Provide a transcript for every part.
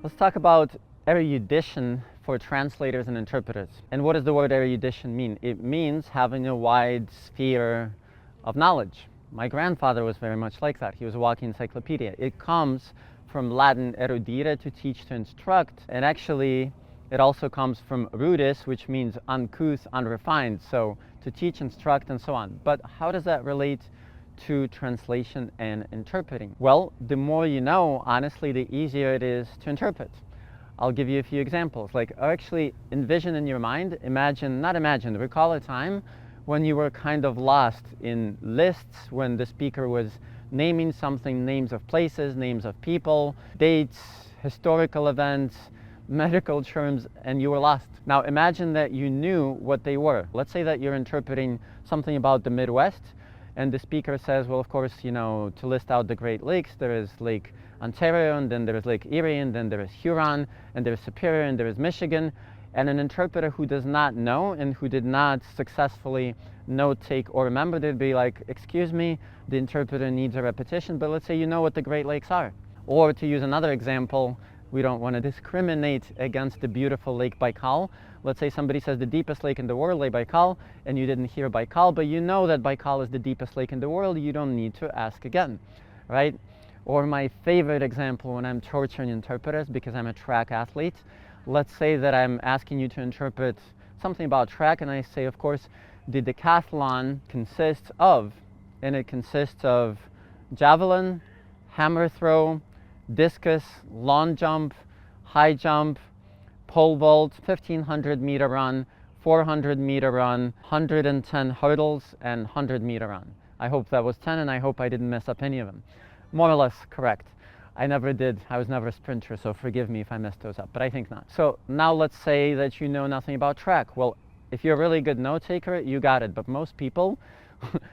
Let's talk about erudition for translators and interpreters. And what does the word erudition mean? It means having a wide sphere of knowledge. My grandfather was very much like that. He was a walking encyclopedia. It comes from Latin erudire, to teach, to instruct, and actually it also comes from rudis, which means uncouth, unrefined, so to teach, instruct, and so on. But how does that relate to translation and interpreting? Well, the more you know, honestly, the easier it is to interpret. I'll give you a few examples. Like, actually envision in your mind, recall a time when you were kind of lost in lists, when the speaker was naming something, names of places, names of people, dates, historical events, medical terms, and you were lost. Now imagine that you knew what they were. Let's say that you're interpreting something about the Midwest, and the speaker says, well, of course, you know, to list out the Great Lakes, there is Lake Ontario, and then there is Lake Erie, and then there is Huron, and there is Superior, and there is Michigan. And an interpreter who does not know and who did not successfully note, take, or remember, they'd be like, excuse me, the interpreter needs a repetition, but let's say you know what the Great Lakes are. Or to use another example, we don't want to discriminate against the beautiful Lake Baikal. Let's say somebody says the deepest lake in the world, Lake Baikal, and you didn't hear Baikal, but you know that Baikal is the deepest lake in the world. You don't need to ask again, right? Or my favorite example when I'm torturing interpreters, because I'm a track athlete, let's say that I'm asking you to interpret something about track, and I say, of course, the decathlon consists of, and it consists of javelin, hammer throw, discus, long jump, high jump, pole vault, 1500-meter run, 400-meter run, 110 hurdles, and 100-meter run. I hope that was 10, and I hope I didn't mess up any of them. More or less correct. I never did. I was never a sprinter, so forgive me if I messed those up, but I think not. So now let's say that you know nothing about track. Well, if you're a really good note taker, you got it, but most people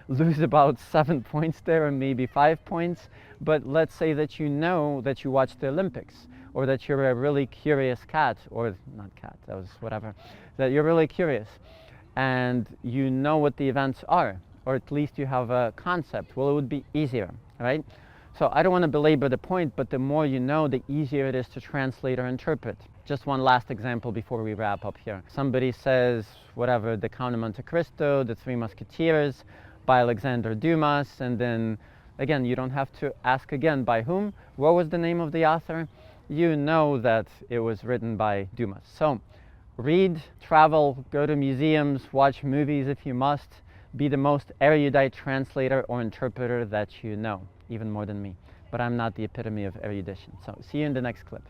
lose about 7 points there, or maybe 5 points. But let's say that you know that you watch the Olympics, or that you're a really curious cat, or not cat, that was whatever, that you're really curious and you know what the events are, or at least you have a concept. Well, it would be easier, right? So I don't want to belabor the point, but the more you know, the easier it is to translate or interpret. Just one last example before we wrap up here. Somebody says, whatever, the Count of Monte Cristo, the Three Musketeers, by Alexander Dumas, and then, again, you don't have to ask again by whom. What was the name of the author? You know that it was written by Dumas. So read, travel, go to museums, watch movies if you must. Be the most erudite translator or interpreter that you know, even more than me. But I'm not the epitome of erudition. So see you in the next clip.